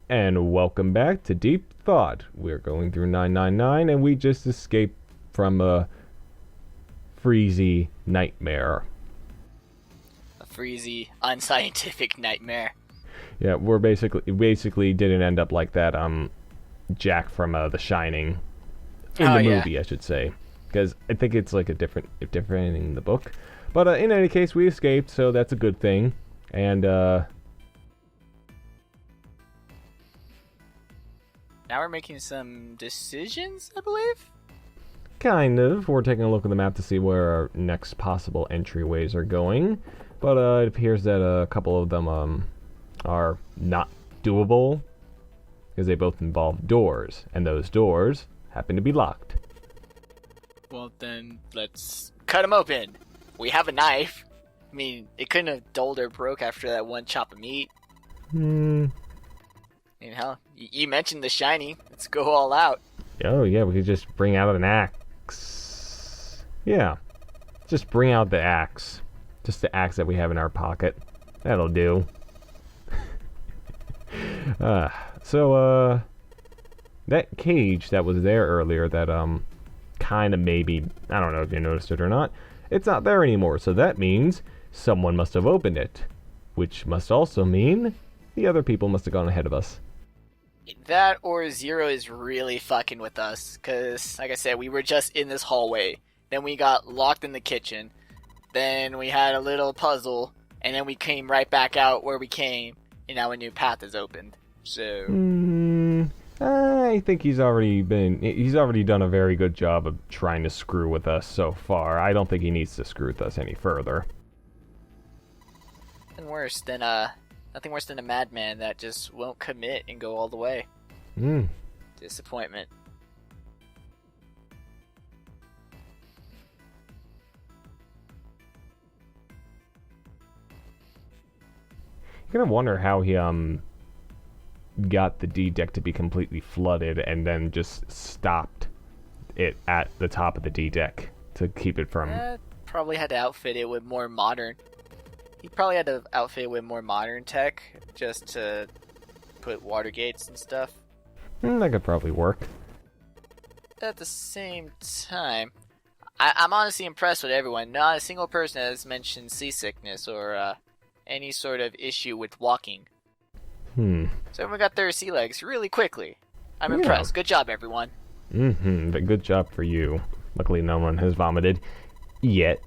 And welcome back to Deep Thought. We're going through 999 and we just escaped from a freezy nightmare. A freezy, unscientific nightmare. Yeah, we're basically didn't end up like that Jack from The Shining in the movie, I should say, because I think it's like a different in the book. But in any case, we escaped, so that's a good thing. And Now we're making some decisions, I believe? kind of. We're taking a look at the map to see where our next possible entryways are going. But it appears that a couple of them are not doable because they both involve doors, and those doors happen to be locked. Well, then let's cut them open. We have a knife. I mean, it couldn't have dulled or broke after that one chop of meat. You know, you mentioned The Shiny. Let's go all out. Oh, yeah, we could just bring out an axe. Yeah, just bring out the axe. Just the axe that we have in our pocket. That'll do. So, that cage that was there earlier that, kind of maybe, I don't know if you noticed it or not, it's not there anymore, so that means someone must have opened it. Which must also mean the other people must have gone ahead of us. That or Zero is really fucking with us, because, like I said, we were just in this hallway. Then we got locked in the kitchen. Then we had a little puzzle, and then we came right back out where we came, and now a new path is opened. So... I think he's already done a very good job of trying to screw with us so far. I don't think he needs to screw with us any further. Nothing worse than a madman that just won't commit and go all the way. Disappointment. You're gonna wonder how he got the D deck to be completely flooded and then just stopped it at the top of the D deck to keep it from. Probably had to outfit it with more modern. He probably had to outfit it with more modern tech just to put water gates and stuff. That could probably work. At the same time, I'm honestly impressed with everyone. Not a single person has mentioned seasickness or any sort of issue with walking. So everyone got their sea legs really quickly. I'm impressed. Good job, everyone. But good job for you. Luckily, no one has vomited yet.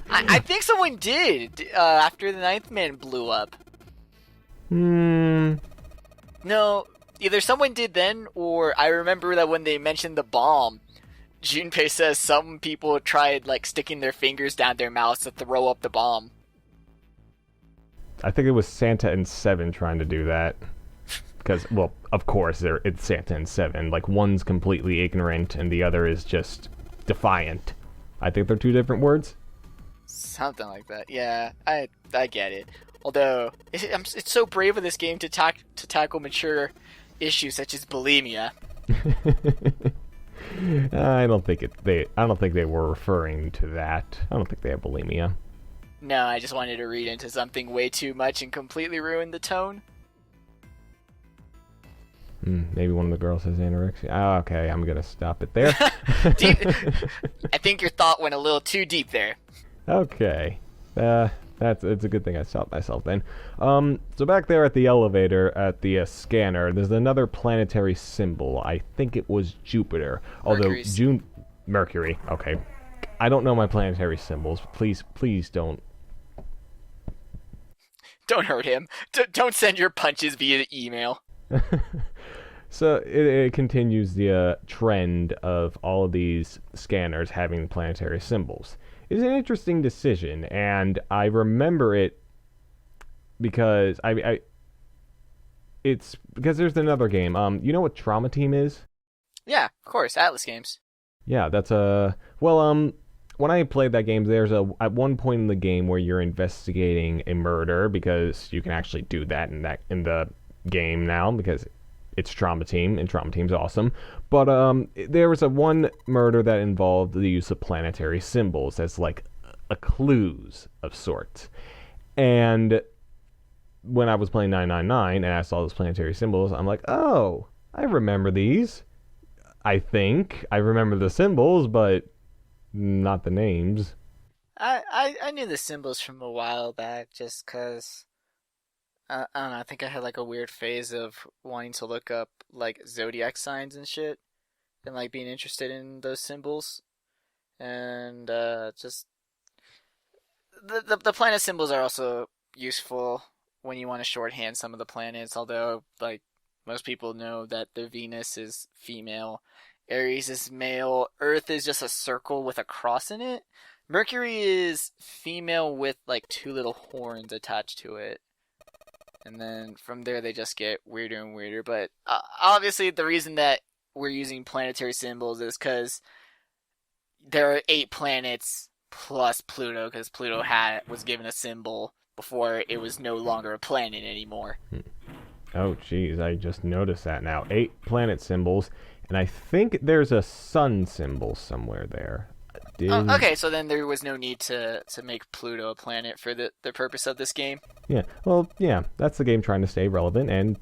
I think someone did after the ninth man blew up. Hmm. No, either someone did then, or I remember that when they mentioned the bomb, Junpei says some people tried like sticking their fingers down their mouths to throw up the bomb. I think it was Santa and Seven trying to do that. Because, well, of course, it's Santa and Seven. Like, one's completely ignorant and the other is just defiant. I think they're two different words. Something like that. Yeah, I get it. Although, it's so brave of this game to tackle mature issues such as bulimia. I don't think they were referring to that. I don't think they have bulimia. No, I just wanted to read into something way too much and completely ruin the tone. Maybe one of the girls has anorexia. Oh, okay, I'm gonna stop it there. I think your thought went a little too deep there. Okay. It's a good thing I stopped myself then. So back there at the elevator, at the scanner, there's another planetary symbol. I think it was Jupiter. Although Mercury. Okay. I don't know my planetary symbols. Please don't. Don't hurt him. Don't send your punches via email. So it continues the trend of all of these scanners having planetary symbols. It's an interesting decision, and I remember it because it's because there's another game. You know what Trauma Team is? Yeah, of course, Atlas games. Yeah, that's when I played that game, there's at one point in the game where you're investigating a murder, because you can actually do that in the game now because it's Trauma Team, and Trauma Team's awesome. But there was one murder that involved the use of planetary symbols as like a clues of sorts. And when I was playing 999 and I saw those planetary symbols, I'm like, oh, I remember these. I think I remember the symbols, but not the names. I knew the symbols from a while back just because I don't know. I think I had like a weird phase of wanting to look up like zodiac signs and shit, and like being interested in those symbols, and just the planet symbols are also useful when you want to shorthand some of the planets. Although like most people know that the Venus is female, Aries is male, Earth is just a circle with a cross in it. Mercury is female with like two little horns attached to it. And then from there they just get weirder and weirder. But obviously the reason that we're using planetary symbols is because there are 8 planets plus Pluto, because Pluto was given a symbol before it was no longer a planet anymore. Oh, geez, I just noticed that now. 8 planet symbols, and I think there's a sun symbol somewhere there. Okay, so then there was no need to make Pluto a planet for the purpose of this game. Yeah, well, yeah, that's the game trying to stay relevant, and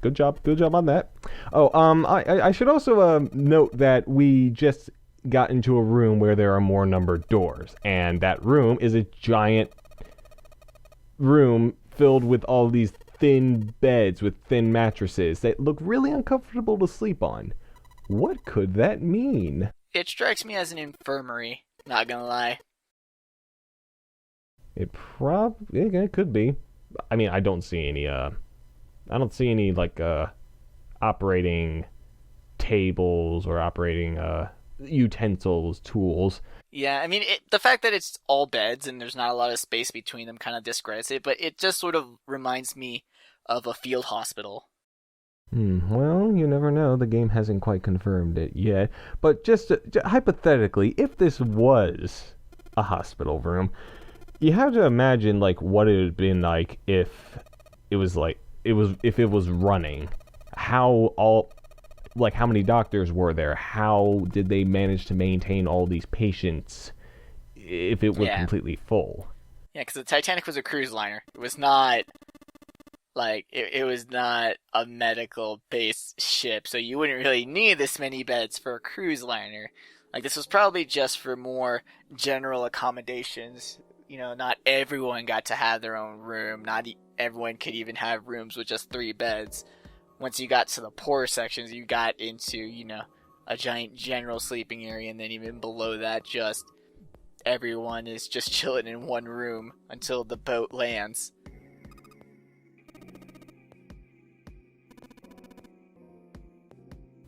good job on that. Oh, I should also note that we just got into a room where there are more numbered doors, and that room is a giant room filled with all these thin beds with thin mattresses that look really uncomfortable to sleep on. What could that mean? It strikes me as an infirmary, not gonna lie. It could be. I mean, I don't see any like operating tables or operating utensils, tools. Yeah, I mean, the fact that it's all beds and there's not a lot of space between them kind of discredits it, but it just sort of reminds me of a field hospital. Well, you never know. The game hasn't quite confirmed it yet. But just hypothetically, if this was a hospital room, you have to imagine like what it would have been like if it was running. How many doctors were there? How did they manage to maintain all these patients if it was completely full? Yeah, because the Titanic was a cruise liner. It was not it was not a medical based ship, so you wouldn't really need this many beds for a cruise liner. Like, this was probably just for more general accommodations. You know, not everyone got to have their own room. Not everyone could even have rooms with just 3 beds. Once you got to the poor sections, you got into, you know, a giant general sleeping area, and then even below that, just everyone is just chilling in one room until the boat lands.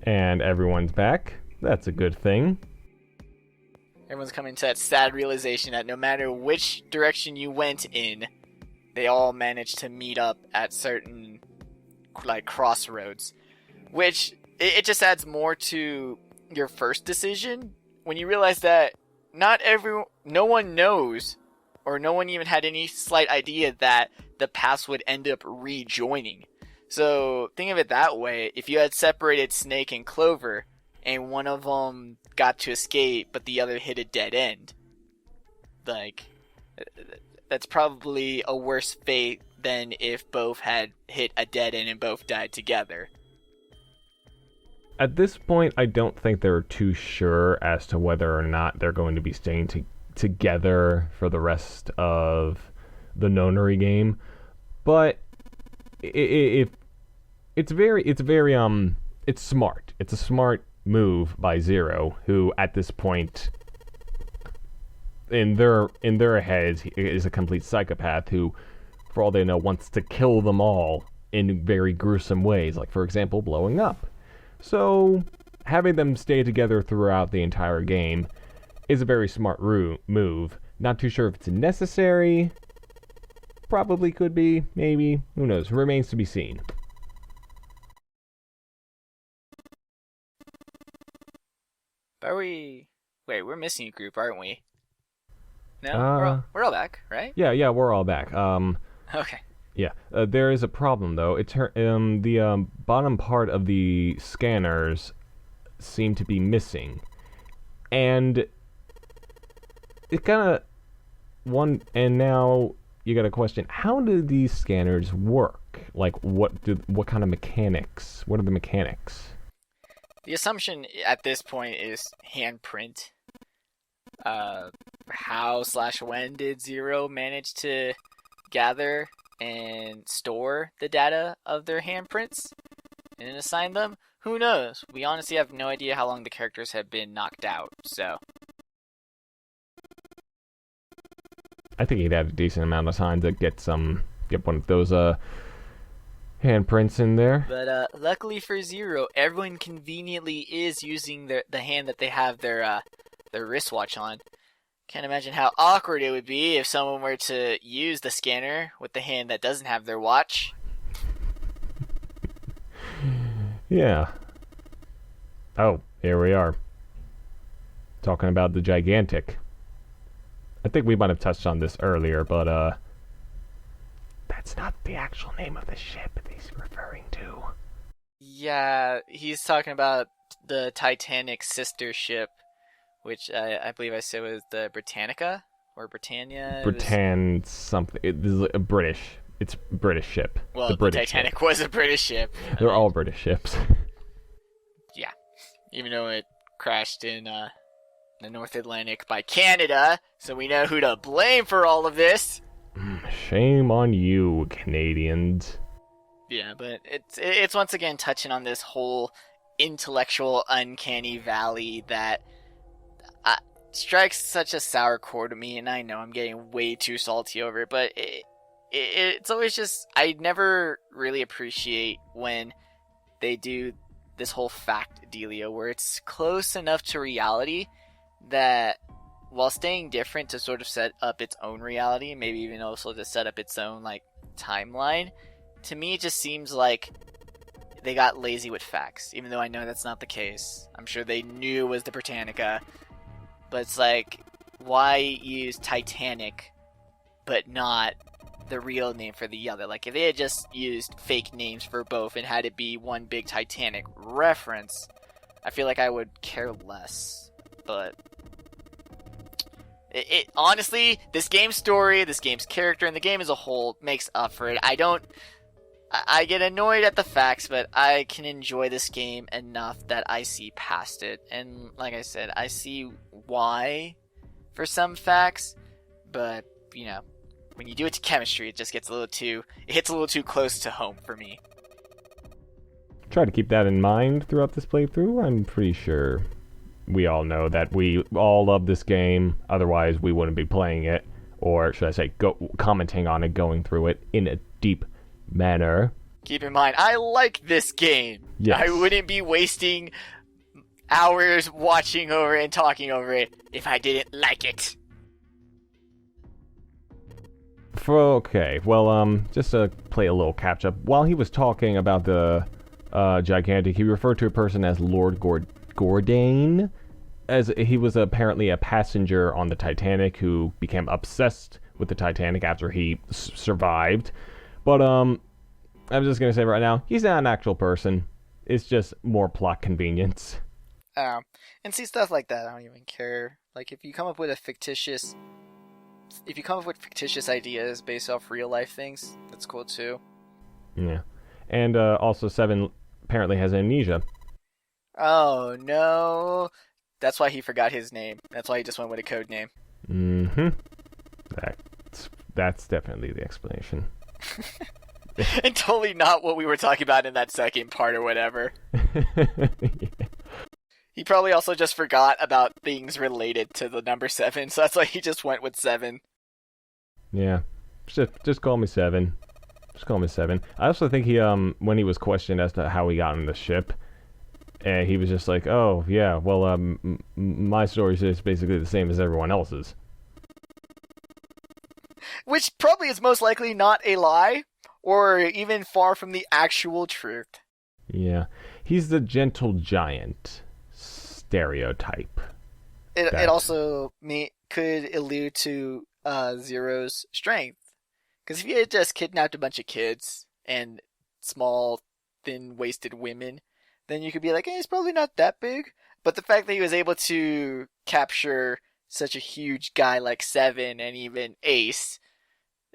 And everyone's back. That's a good thing. Everyone's coming to that sad realization that no matter which direction you went in, they all managed to meet up at certain, like, crossroads. Which, it just adds more to your first decision when you realize that no one knows, or no one even had any slight idea that the paths would end up rejoining. So, think of it that way. If you had separated Snake and Clover, and one of them got to escape, but the other hit a dead end, like, that's probably a worse fate than if both had hit a dead end and both died together. At this point, I don't think they're too sure as to whether or not they're going to be staying together for the rest of the nonary game, but it's smart. It's a smart move by Zero, who at this point in their heads is a complete psychopath who, for all they know, wants to kill them all in very gruesome ways, like for example blowing up. So having them stay together throughout the entire game is a very smart move. Not too sure if it's necessary. Probably could be, maybe, who knows, remains to be seen. We're missing a group, aren't we? No, we're all back, right? Yeah, we're all back. Okay. Yeah, there is a problem though. The bottom part of the scanners seem to be missing, and it kind of now you got to question, how do these scanners work? Like, what kind of mechanics? What are the mechanics? The assumption at this point is handprint. How/when did Zero manage to gather and store the data of their handprints and assign them? Who knows? We honestly have no idea how long the characters have been knocked out, so. I think he'd have a decent amount of time to get one of those handprints in there. But luckily for Zero, everyone conveniently is using the hand that they have their wristwatch on. Can't imagine how awkward it would be if someone were to use the scanner with the hand that doesn't have their watch. Yeah. Oh, here we are. Talking about the gigantic. I think we might have touched on this earlier, but that's not the actual name of the ship that he's referring to. Yeah, he's talking about the Titanic sister ship, which I believe I said was the Britannica or Britannia. Something. It is a British. It's a British ship. Well, the Titanic was a British ship. They're all British ships. Yeah, even though it crashed in the North Atlantic by Canada, so we know who to blame for all of this. Shame on you, Canadians. Yeah, but it's once again touching on this whole intellectual uncanny valley that strikes such a sour chord to me, and I know I'm getting way too salty over it, but it's always just, I never really appreciate when they do this whole fact dealio where it's close enough to reality that while staying different to sort of set up its own reality, maybe even also to set up its own like timeline, to me it just seems like they got lazy with facts, even though I know that's not the case. I'm sure they knew it was the Britannica, but it's like, why use Titanic but not the real name for the other? Like, if they had just used fake names for both and had it be one big Titanic reference, I feel like I would care less. But it honestly, this game's story, this game's character, and the game as a whole makes up for it. I get annoyed at the facts, but I can enjoy this game enough that I see past it. And like I said, I see why for some facts, but, you know, when you do it to chemistry, it just gets it hits a little too close to home for me. Try to keep that in mind throughout this playthrough. I'm pretty sure we all know that we all love this game, otherwise we wouldn't be playing it, or should I say, commenting on it, going through it in a deep manner. Keep in mind, I like this game. Yes. I wouldn't be wasting hours watching over it and talking over it if I didn't like it. Okay, well, just to play a little catch-up, while he was talking about the gigantic, he referred to a person as Lord Gordain, as he was apparently a passenger on the Titanic who became obsessed with the Titanic after he survived. But I'm just gonna say right now, he's not an actual person. It's just more plot convenience. And see, stuff like that, I don't even care. Like, if you come up with fictitious ideas based off real life things, that's cool too. Yeah, and also 7 apparently has amnesia. Oh no, that's why he forgot his name. That's why he just went with a code name. Mm-hmm. That's definitely the explanation. And totally not what we were talking about in that second part or whatever. Yeah. He probably also just forgot about things related to the number 7, so that's why he just went with 7. Yeah. Just call me 7. Just call me 7. I also think he, when he was questioned as to how he got on the ship, he was just like, oh, yeah, well, my story is basically the same as everyone else's. Which probably is most likely not a lie, or even far from the actual truth. Yeah. He's the gentle giant stereotype. It also could allude to Zero's strength. Because if he had just kidnapped a bunch of kids and small, thin-waisted women, then you could be like, hey, he's probably not that big. But the fact that he was able to capture such a huge guy like 7 and even Ace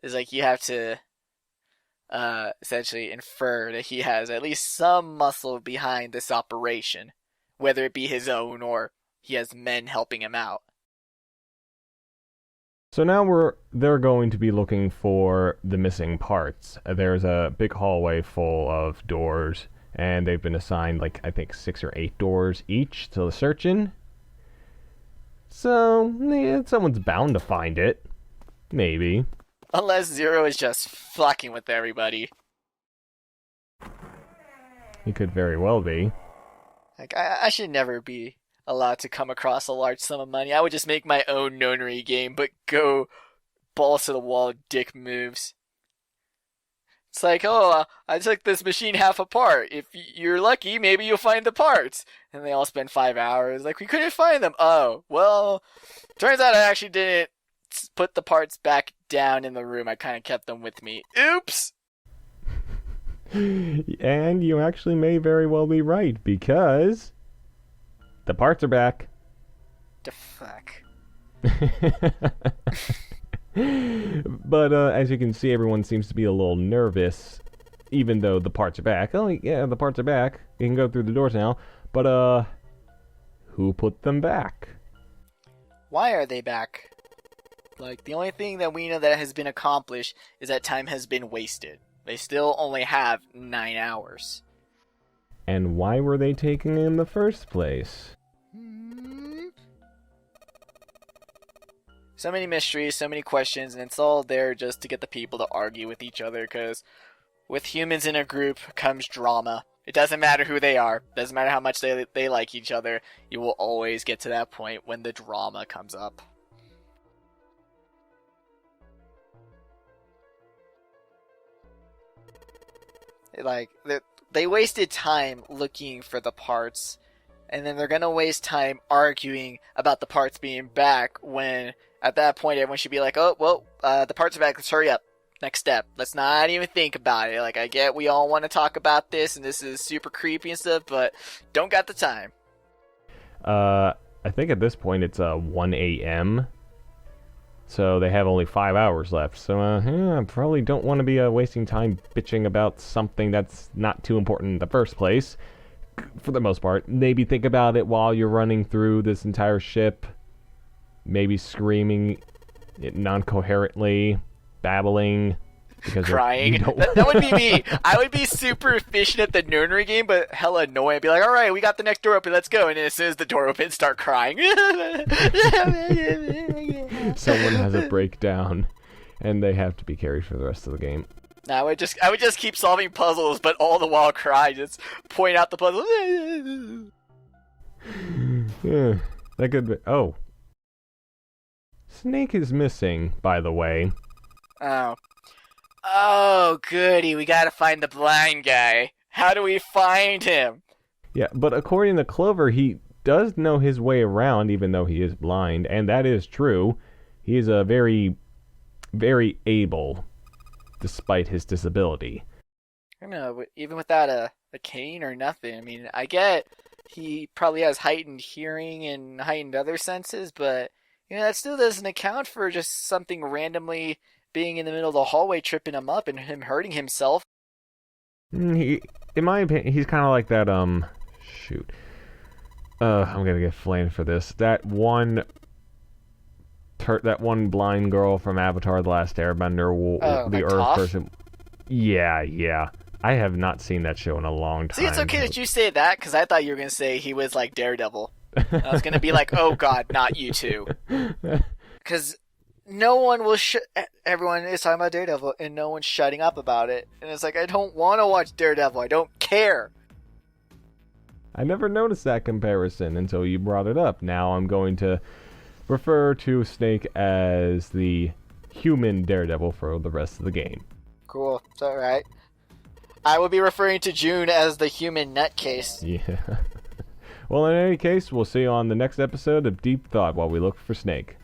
is like you have to essentially infer that he has at least some muscle behind this operation, whether it be his own or he has men helping him out. So now they're going to be looking for the missing parts. There's a big hallway full of doors, and they've been assigned, like, I think 6 or 8 doors each to search in. So, yeah, someone's bound to find it. Maybe. Unless Zero is just fucking with everybody. He could very well be. Like, I should never be allowed to come across a large sum of money. I would just make my own nonary game, but go balls to the wall dick moves. It's like, oh, I took this machine half apart. If you're lucky, maybe you'll find the parts. And they all spend 5 hours. Like, we couldn't find them. Oh, well, turns out I actually didn't put the parts back down in the room. I kind of kept them with me. Oops! And you actually may very well be right, because the parts are back. The fuck? But as you can see, everyone seems to be a little nervous, even though the parts are back. Oh, yeah, the parts are back. You can go through the doors now. But, who put them back? Why are they back? Like, the only thing that we know that has been accomplished is that time has been wasted. They still only have 9 hours. And why were they taken in the first place? So many mysteries, so many questions, and it's all there just to get the people to argue with each other, because with humans in a group comes drama. It doesn't matter who they are. It doesn't matter how much they like each other. You will always get to that point when the drama comes up. Like, they wasted time looking for the parts, and then they're gonna waste time arguing about the parts being back when, at that point, everyone should be like, oh, well, the parts are back, let's hurry up. Next step. Let's not even think about it. Like, I get we all want to talk about this, and this is super creepy and stuff, but don't got the time. I think at this point it's 1 a.m., so they have only 5 hours left. So, I probably don't want to be wasting time bitching about something that's not too important in the first place. For the most part. Maybe think about it while you're running through this entire ship. Maybe screaming it non-coherently, babbling. Because crying. That would be me. I would be super efficient at the nonary game, but hella annoying. I'd be like, alright, we got the next door open, let's go. And then as soon as the door opens, start crying. Someone has a breakdown, and they have to be carried for the rest of the game. I would just keep solving puzzles, but all the while cry, just point out the puzzle. Yeah, that could be. Oh. Snake is missing, by the way. Oh, goody, we gotta find the blind guy. How do we find him? Yeah, but according to Clover, he does know his way around, even though he is blind, and that is true. He is a very, very able, despite his disability. I don't know, even without a cane or nothing. I mean, I get he probably has heightened hearing and heightened other senses, but that still doesn't account for just something randomly being in the middle of the hallway tripping him up and him hurting himself. In my opinion, he's kind of like that, shoot. I'm gonna get flamed for this. That one blind girl from Avatar: The Last Airbender, the Earth Toph? person. Yeah. I have not seen that show in a long time. See, it's okay that you say that, because I thought you were going to say he was like Daredevil. I was going to be like, oh god, not you two. Because no one will everyone is talking about Daredevil, and no one's shutting up about it. And it's like, I don't want to watch Daredevil. I don't care. I never noticed that comparison until you brought it up. Now I'm going to refer to Snake as the human Daredevil for the rest of the game. Cool. It's alright. I will be referring to June as the human nutcase. Yeah. Well, in any case, we'll see you on the next episode of Deep Thought while we look for Snake.